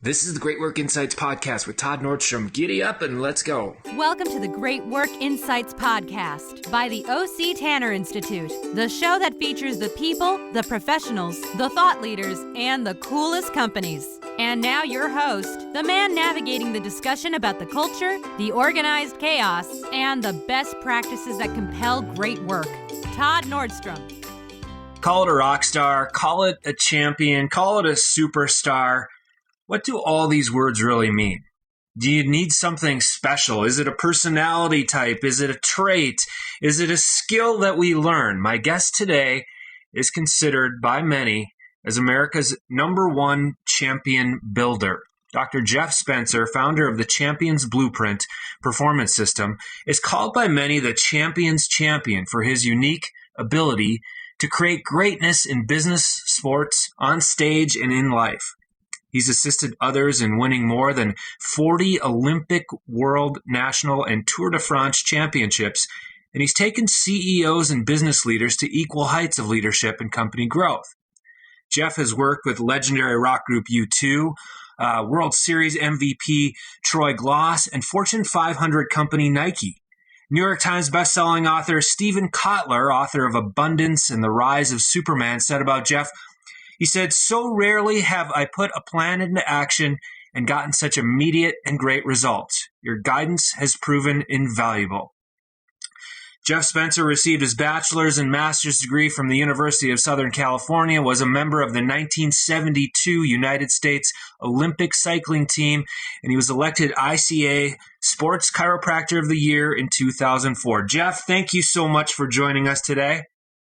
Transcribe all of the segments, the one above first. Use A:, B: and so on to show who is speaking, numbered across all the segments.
A: This is the Great Work Insights Podcast with Todd Nordstrom. Giddy up and let's go.
B: Welcome to the Great Work Insights Podcast by the O.C. Tanner Institute, the show that features the people, the professionals, the thought leaders, and the coolest companies. And now your host, the man navigating the discussion about the culture, the organized chaos, and the best practices that compel great work, Todd Nordstrom.
A: Call it a rock star, call it a champion, call it a superstar. What do all these words really mean? Do you need something special? Is it a personality type? Is it a trait? Is it a skill that we learn? My guest today is considered by many as America's #1 champion builder. Dr. Jeff Spencer, founder of the Champions Blueprint Performance System, is called by many the champion's champion for his unique ability to create greatness in business, sports, on stage, and in life. He's assisted others in winning more than 40 Olympic, World, National, and Tour de France championships, and he's taken CEOs and business leaders to equal heights of leadership and company growth. Jeff has worked with legendary rock group U2, World Series MVP Troy Glaus, and Fortune 500 company Nike. New York Times bestselling author Steven Kotler, author of Abundance and the Rise of Superman, said about Jeff, he said, "So rarely have I put a plan into action and gotten such immediate and great results. Your guidance has proven invaluable." Jeff Spencer received his bachelor's and master's degree from the University of Southern California, was a member of the 1972 United States Olympic cycling team, and he was elected ICA Sports Chiropractor of the Year in 2004. Jeff, thank you so much for joining us today.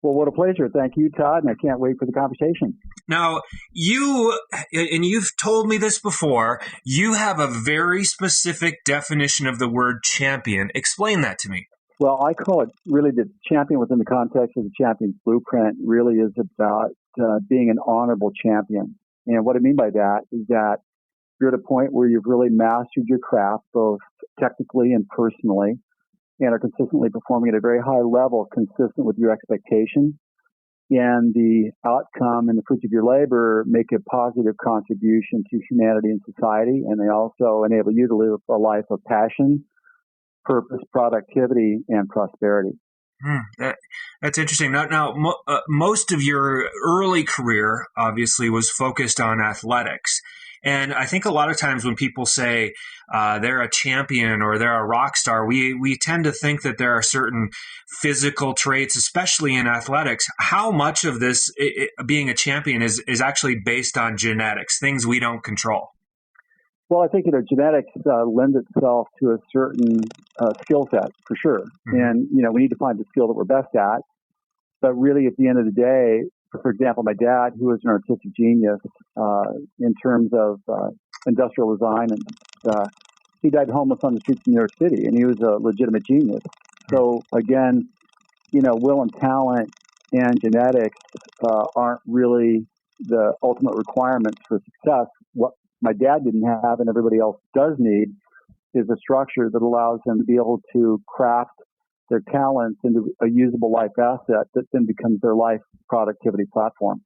C: Well, what a pleasure. Thank you, Todd, and I can't wait for the conversation.
A: Now, you've told me this before, you have a very specific definition of the word champion. Explain that to me.
C: Well, I call it really the champion within the context of the Champion's Blueprint really is about being an honorable champion. And what I mean by that is that you're at a point where you've really mastered your craft, both technically and personally, and are consistently performing at a very high level, consistent with your expectations. And the outcome and the fruits of your labor make a positive contribution to humanity and society, and they also enable you to live a life of passion, purpose, productivity, and prosperity.
A: That's interesting. Now, most of your early career, obviously, was focused on athletics. And I think a lot of times when people say they're a champion or they're a rock star, we tend to think that there are certain physical traits, especially in athletics. How much of this being a champion is actually based on genetics, things we don't control?
C: Well, I think, genetics lend itself to a certain skill set for sure. Mm-hmm. And, we need to find the skill that we're best at. But really, at the end of the day, for example, my dad, who was an artistic genius in terms of industrial design, and he died homeless on the streets of New York City, and he was a legitimate genius. So again, will and talent and genetics aren't really the ultimate requirements for success. What my dad didn't have and everybody else does need is a structure that allows them to be able to craft their talents into a usable life asset that then becomes their life productivity platform.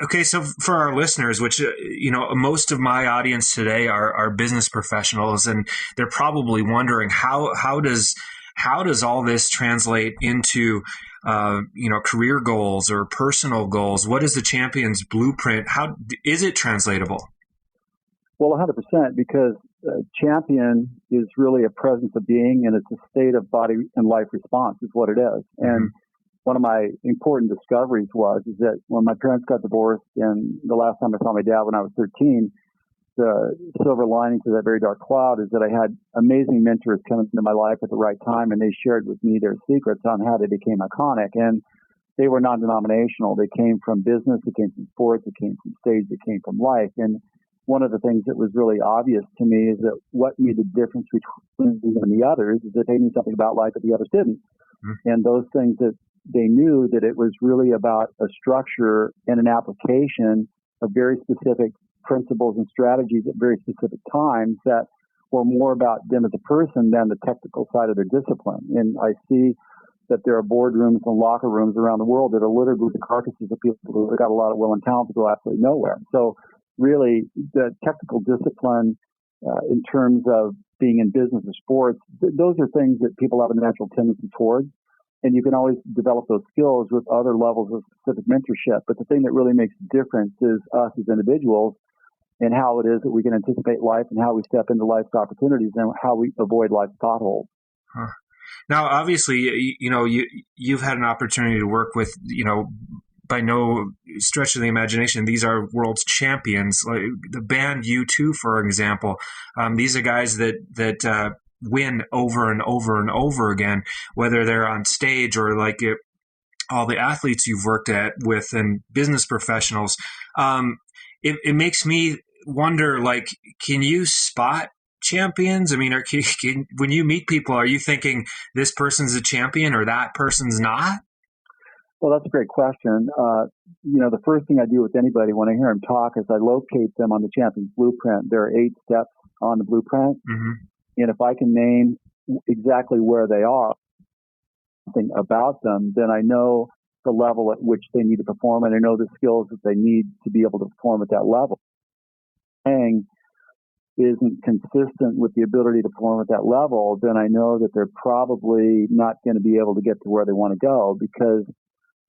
A: Okay, so for our listeners, which, most of my audience today are business professionals, and they're probably wondering how does all this translate into, career goals or personal goals? What is the Champion's Blueprint? How is it translatable?
C: Well, 100%, because champion is really a presence of being, and it's a state of body and life response is what it is. Mm-hmm. And one of my important discoveries is that when my parents got divorced, and the last time I saw my dad when I was 13, the silver lining to that very dark cloud is that I had amazing mentors come into my life at the right time, and they shared with me their secrets on how they became iconic. And they were non-denominational. They came from business, they came from sports, they came from stage, they came from life. And one of the things that was really obvious to me is that what made the difference between them and the others is that they knew something about life that the others didn't. Mm-hmm. And those things that they knew, that it was really about a structure and an application of very specific principles and strategies at very specific times that were more about them as a person than the technical side of their discipline. And I see that there are boardrooms and locker rooms around the world that are littered with the carcasses of people who have got a lot of will and talent to go absolutely nowhere. So really the technical discipline in terms of being in business or sports, those are things that people have a natural tendency towards. And you can always develop those skills with other levels of specific mentorship. But the thing that really makes a difference is us as individuals and how it is that we can anticipate life and how we step into life's opportunities and how we avoid life's potholes.
A: Huh. Now, obviously, you've had an opportunity to work with, by no stretch of the imagination, these are world's champions. Like the band U2, for example, these are guys that win over and over and over again, whether they're on stage or all the athletes you've worked with and business professionals. It makes me wonder, can you spot champions? I mean, when you meet people, are you thinking this person's a champion or that person's not?
C: Well, that's a great question. The first thing I do with anybody when I hear them talk is I locate them on the champion's blueprint. There are 8 steps on the blueprint. Mm-hmm. And if I can name exactly where they are, something about them, then I know the level at which they need to perform, and I know the skills that they need to be able to perform at that level. Saying isn't consistent with the ability to perform at that level, then I know that they're probably not going to be able to get to where they want to go because,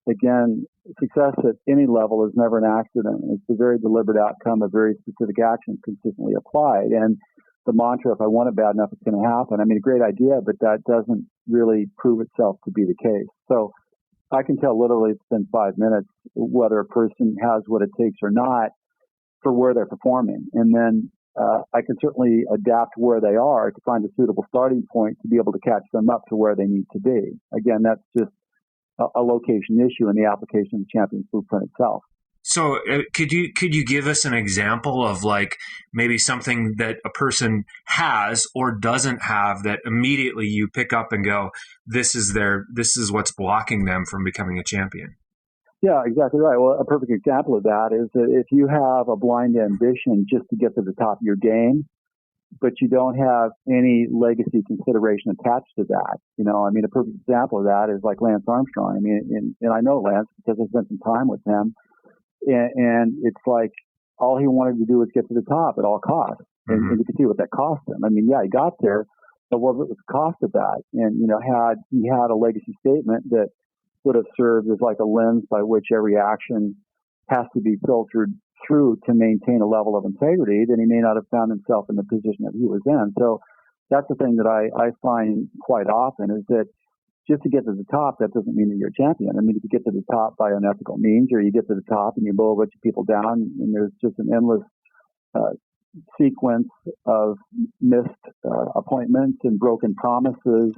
C: again, success at any level is never an accident. It's a very deliberate outcome of very specific actions consistently applied. And the mantra, if I want it bad enough, it's going to happen. I mean, a great idea, but that doesn't really prove itself to be the case. So I can tell literally within 5 minutes whether a person has what it takes or not for where they're performing. And then I can certainly adapt where they are to find a suitable starting point to be able to catch them up to where they need to be. Again, that's just a location issue in the application of the Champions Blueprint itself.
A: So could you give us an example of maybe something that a person has or doesn't have that immediately you pick up and go, this is what's blocking them from becoming a champion?
C: Yeah, exactly right. Well, a perfect example of that is that if you have a blind ambition just to get to the top of your game, but you don't have any legacy consideration attached to that. A perfect example of that is like Lance Armstrong. And I know Lance because I spent some time with him. And it's like all he wanted to do was get to the top at all costs. And you can see what that cost him. He got there, but what was the cost of that? And, had he had a legacy statement that would have served as like a lens by which every action has to be filtered through to maintain a level of integrity, then he may not have found himself in the position that he was in. So that's the thing that I find quite often is that just to get to the top, that doesn't mean that you're a champion. If you get to the top by unethical means, or you get to the top and you blow a bunch of people down, and there's just an endless sequence of missed appointments and broken promises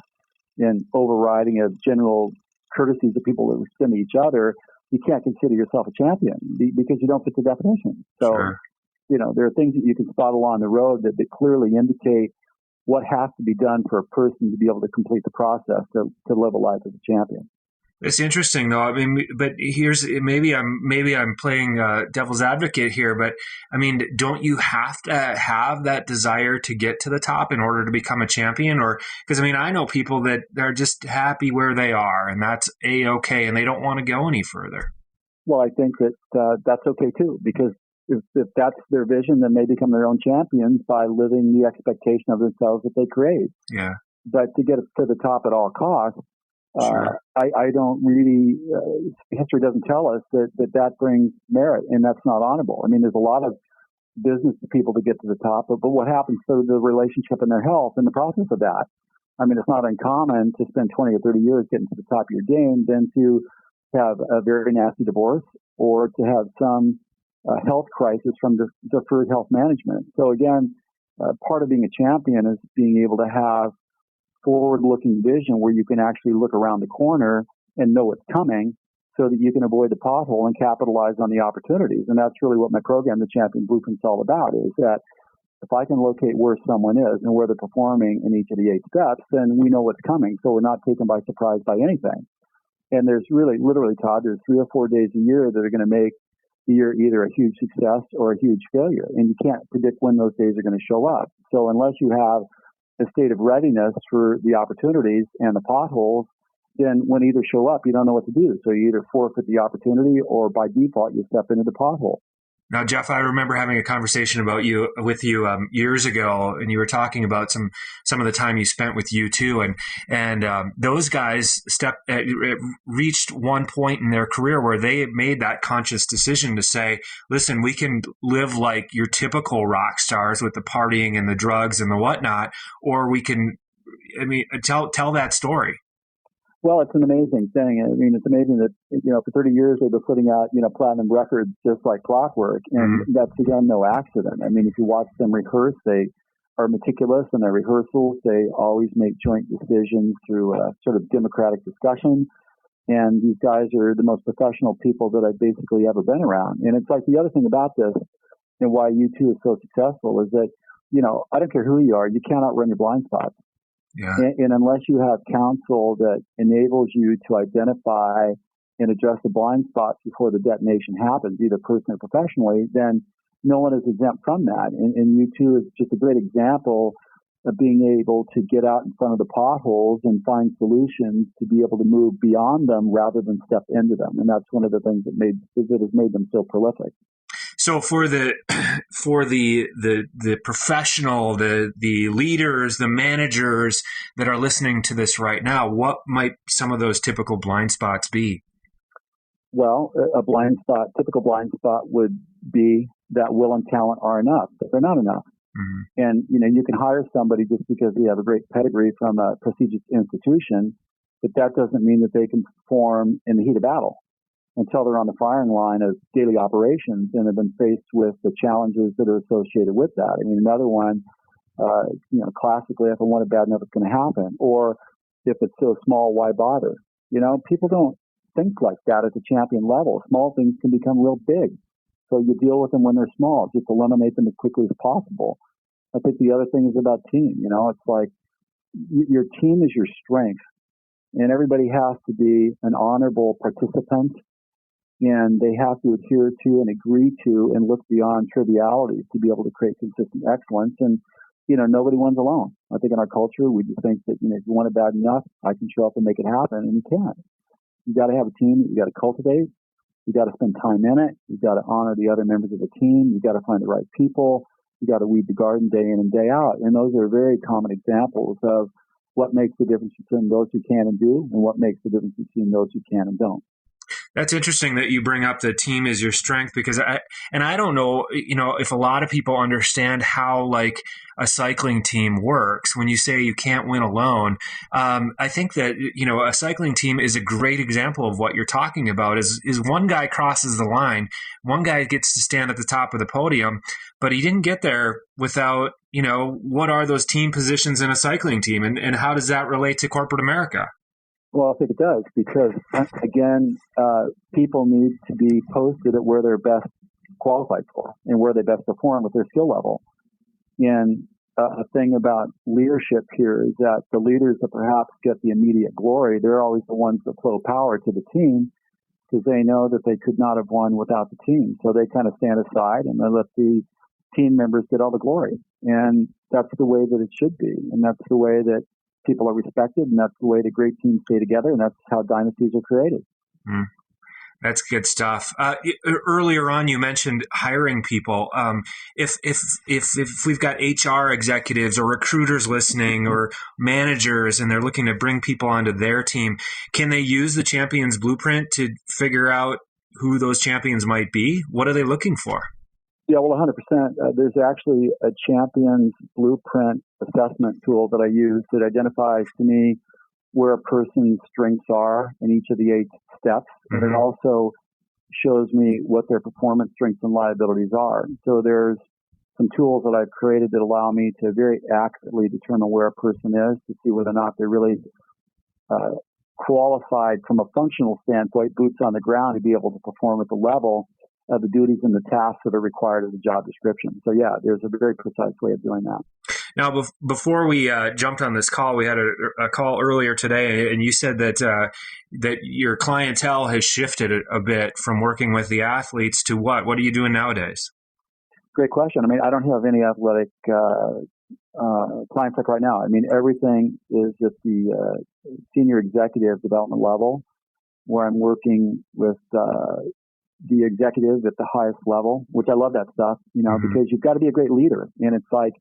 C: and overriding of general courtesies that people extend to each other, you can't consider yourself a champion because you don't fit the definition. So,
A: sure.
C: There are things that you can spot along the road that clearly indicate what has to be done for a person to be able to complete the process to live a life as a champion.
A: It's interesting, though. But maybe I'm playing devil's advocate here. But don't you have to have that desire to get to the top in order to become a champion? Or because I know people that are just happy where they are, and that's A-okay, and they don't want to go any further.
C: Well, I think that that's okay too, because if that's their vision, then they become their own champions by living the expectation of themselves that they create.
A: Yeah.
C: But to get to the top at all costs.
A: Sure.
C: I don't really, history doesn't tell us that brings merit, and that's not honorable. There's a lot of business people to get to the top, but what happens to the relationship and their health in the process of that? It's not uncommon to spend 20 or 30 years getting to the top of your game than to have a very nasty divorce or to have some health crisis from deferred health management. So again, part of being a champion is being able to have forward-looking vision where you can actually look around the corner and know what's coming so that you can avoid the pothole and capitalize on the opportunities. And that's really what my program, the Champion Blueprint, is all about, is that if I can locate where someone is and where they're performing in each of the 8 steps, then we know what's coming. So we're not taken by surprise by anything. And there's literally, Todd, there's 3 or 4 days a year that are going to make the year either a huge success or a huge failure. And you can't predict when those days are going to show up. So unless you have a state of readiness for the opportunities and the potholes, then when either show up, you don't know what to do. So you either forfeit the opportunity or by default, you step into the pothole.
A: Now, Jeff, I remember having a conversation with you years ago, and you were talking about some of the time you spent with U2, and those guys reached one point in their career where they made that conscious decision to say, "Listen, we can live like your typical rock stars with the partying and the drugs and the whatnot, or we can." I mean, tell that story.
C: Well, it's an amazing thing. I mean, it's amazing that, for 30 years they've been putting out, platinum records just like clockwork. And that's, again, no accident. I mean, if you watch them rehearse, they are meticulous in their rehearsals. They always make joint decisions through a sort of democratic discussion. And these guys are the most professional people that I've basically ever been around. And it's like the other thing about this and why U2 is so successful is that, I don't care who you are, you can't outrun your blind spots.
A: Yeah.
C: And unless you have counsel that enables you to identify and address the blind spots before the detonation happens, either personally or professionally, then no one is exempt from that. And U2 is just a great example of being able to get out in front of the potholes and find solutions to be able to move beyond them rather than step into them. And that's one of the things that has made them so prolific.
A: So for the professional, the leaders, the managers that are listening to this right now, what might some of those typical blind spots be?
C: Well, typical blind spot would be that will and talent are enough, but they're not enough. Mm-hmm. And, you can hire somebody just because they have a great pedigree from a prestigious institution, but that doesn't mean that they can perform in the heat of battle until they're on the firing line of daily operations and have been faced with the challenges that are associated with that. I mean, another one, classically, if I want it bad enough, it's going to happen. Or if it's so small, why bother? People don't think like that at the champion level. Small things can become real big. So you deal with them when they're small, just eliminate them as quickly as possible. I think the other thing is about team. It's like your team is your strength, and everybody has to be an honorable participant, and they have to adhere to and agree to and look beyond trivialities to be able to create consistent excellence. And, nobody wins alone. I think in our culture, we just think that, if you want it bad enough, I can show up and make it happen, and you can't. You got to have a team that you got to cultivate. You got to spend time in it. You got to honor the other members of the team. You got to find the right people. You got to weed the garden day in and day out. And those are very common examples of what makes the difference between those who can and do and what makes the difference between those who can and don't.
A: That's interesting that you bring up the team is your strength, because I don't know, if a lot of people understand how like a cycling team works. When you say you can't win alone, I think that, a cycling team is a great example of what you're talking about is one guy crosses the line, one guy gets to stand at the top of the podium, but he didn't get there without, what are those team positions in a cycling team, and how does that relate to corporate America?
C: Well, I think it does because, again, people need to be posted at where they're best qualified for and where they best perform with their skill level. And a thing about leadership here is that the leaders that perhaps get the immediate glory, they're always the ones that flow power to the team because they know that they could not have won without the team. So they kind of stand aside and they let the team members get all the glory. And that's the way that it should be. And that's the way that people are respected, and that's the way the great teams stay together, and that's how dynasties are created.
A: That's good stuff. Earlier on, you mentioned hiring people. If we've got HR executives or recruiters listening or managers, and they're looking to bring people onto their team, can they use the Champions Blueprint to figure out who those champions might be? What are they looking for?
C: Yeah, well, 100%. There's actually a Champions Blueprint assessment tool that I use that identifies to me where a person's strengths are in each of the 8 steps. Mm-hmm. And it also shows me what their performance strengths and liabilities are. So there's some tools that I've created that allow me to very accurately determine where a person is to see whether or not they're really qualified from a functional standpoint, boots on the ground, to be able to perform at the level of the duties and the tasks that are required of the job description. So yeah, there's a very precise way of doing that.
A: Now, before we jumped on this call, we had a call earlier today, and you said that that your clientele has shifted a bit from working with the athletes to what? What are you doing nowadays?
C: Great question. I mean, I don't have any athletic clients like right now. I mean, everything is at the senior executive development level, where I'm working with the executive at the highest level, which I love that stuff, because you've got to be a great leader. And it's like,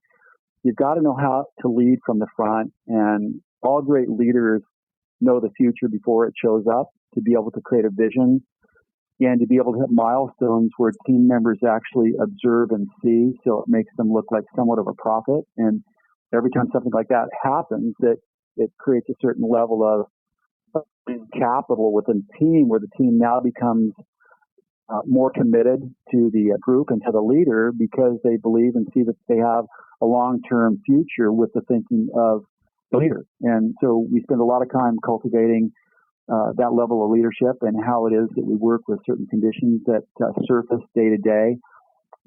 C: you've got to know how to lead from the front, and all great leaders know the future before it shows up, to be able to create a vision and to be able to hit milestones where team members actually observe and see, so it makes them look like somewhat of a prophet. And every time something like that happens, that it creates a certain level of capital within the team, where the team now becomes more committed to the group and to the leader, because they believe and see that they have a long-term future with the thinking of the leader. And so we spend a lot of time cultivating that level of leadership, and how it is that we work with certain conditions that surface day to day,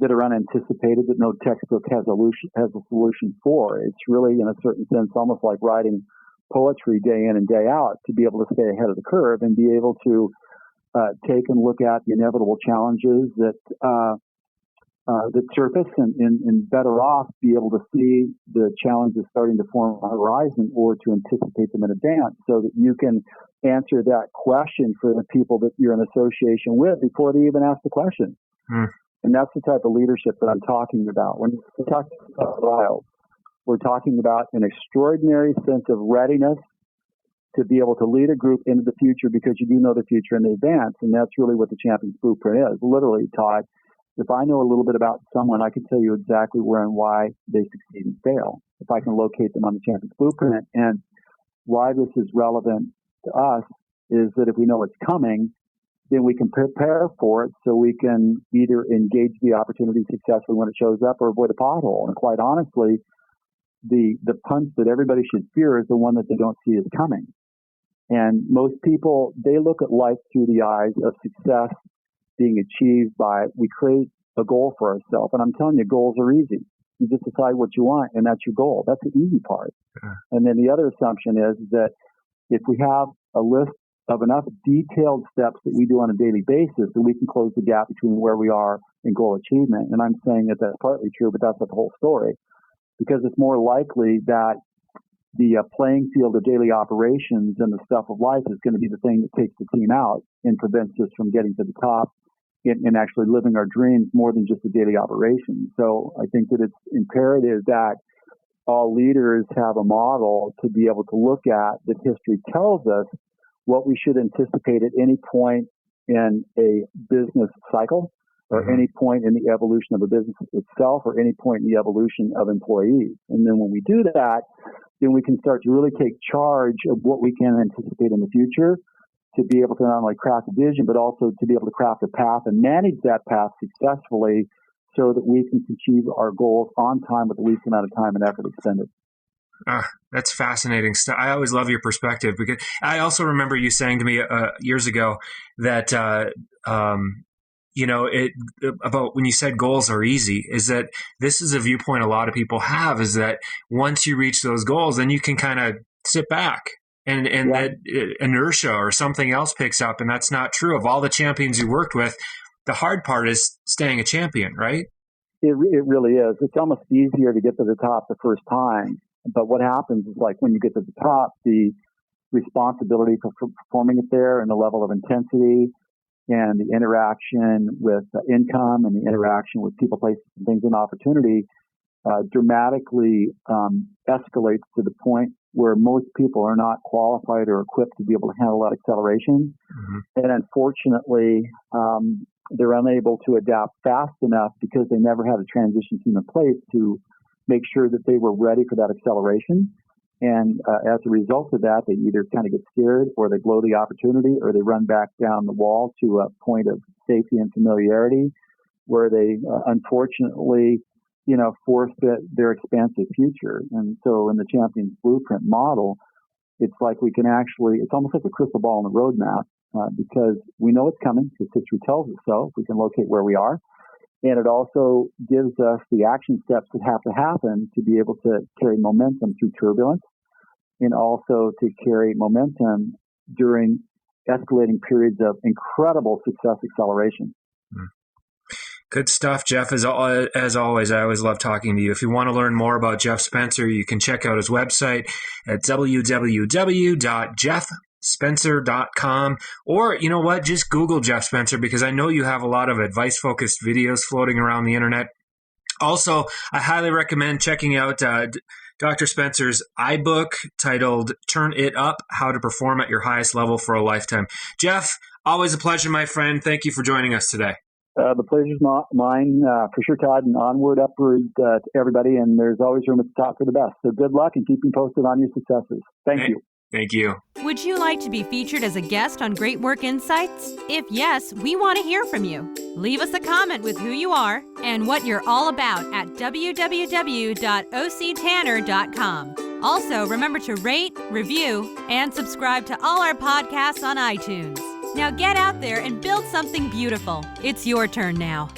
C: that are unanticipated, that no textbook has a solution for. It's really, in a certain sense, almost like writing poetry day in and day out, to be able to stay ahead of the curve and be able to take and look at the inevitable challenges that surface, and better off be able to see the challenges starting to form on the horizon, or to anticipate them in advance, so that you can answer that question for the people that you're in association with before they even ask the question. And that's the type of leadership that I'm talking about. When we're talking about trials, we're talking about an extraordinary sense of readiness to be able to lead a group into the future, because you do know the future in advance. And that's really what the Champion's Blueprint is. Literally, Todd, if I know a little bit about someone, I can tell you exactly where and why they succeed and fail. If I can locate them on the Champion's Blueprint. And why this is relevant to us is that if we know it's coming, then we can prepare for it, so we can either engage the opportunity successfully when it shows up, or avoid a pothole. And quite honestly, the punch that everybody should fear is the one that they don't see is coming. And most people, they look at life through the eyes of success being achieved by, we create a goal for ourselves. And I'm telling you, goals are easy. You just decide what you want, and that's your goal. That's the easy part. And then the other assumption is that if we have a list of enough detailed steps that we do on a daily basis, then we can close the gap between where we are and goal achievement. And I'm saying that that's partly true, but that's not the whole story, because it's more likely that the playing field of daily operations and the stuff of life is going to be the thing that takes the team out and prevents us from getting to the top and actually living our dreams, more than just the daily operations. So I think that it's imperative that all leaders have a model to be able to look at, that history tells us what we should anticipate at any point in a business cycle, or any point in the evolution of a business itself, or any point in the evolution of employees. And then when we do that, then we can start to really take charge of what we can anticipate in the future, to be able to not only craft a vision, but also to be able to craft a path and manage that path successfully, so that we can achieve our goals on time with the least amount of time and effort expended.
A: That's fascinating stuff. I always love your perspective, because I also remember you saying to me years ago that, about when you said goals are easy, is that this is a viewpoint a lot of people have, is that once you reach those goals, then you can kind of sit back and that inertia or something else picks up. And that's not true. Of all the champions you worked with, the hard part is staying a champion, right?
C: It really is. It's almost easier to get to the top the first time. But what happens is, like, when you get to the top, the responsibility for performing it there, and the level of intensity, and the interaction with income, and the interaction with people, places, and things, and opportunity dramatically escalates to the point where most people are not qualified or equipped to be able to handle that acceleration. And unfortunately, they're unable to adapt fast enough, because they never had a transition team in place to make sure that they were ready for that acceleration. And as a result of that, they either kind of get scared, or they blow the opportunity, or they run back down the wall to a point of safety and familiarity, where they unfortunately, forfeit their expansive future. And so in the Champion's Blueprint model, it's like we can actually, it's almost like a crystal ball on the roadmap, because we know it's coming, because history tells us so. We can locate where we are. And it also gives us the action steps that have to happen to be able to carry momentum through turbulence, and also to carry momentum during escalating periods of incredible success acceleration.
A: Good stuff, Jeff. As always, I always love talking to you. If you want to learn more about Jeff Spencer, you can check out his website at www.jeff jeffspencer.com. Or, you know what, just Google Jeff Spencer, because I know you have a lot of advice-focused videos floating around the internet. Also, I highly recommend checking out Dr. Spencer's iBook titled Turn It Up, How to Perform at Your Highest Level for a Lifetime. Jeff, always a pleasure, my friend. Thank you for joining us today.
C: The pleasure's mine, for sure, Todd, and onward, upward to everybody, and there's always room at the top for the best. So good luck and keep me posted on your successes. Thank you.
A: Thank you.
B: Would you like to be featured as a guest on Great Work Insights? If yes, we want to hear from you. Leave us a comment with who you are and what you're all about at www.octanner.com. Also, remember to rate, review, and subscribe to all our podcasts on iTunes. Now get out there and build something beautiful. It's your turn now.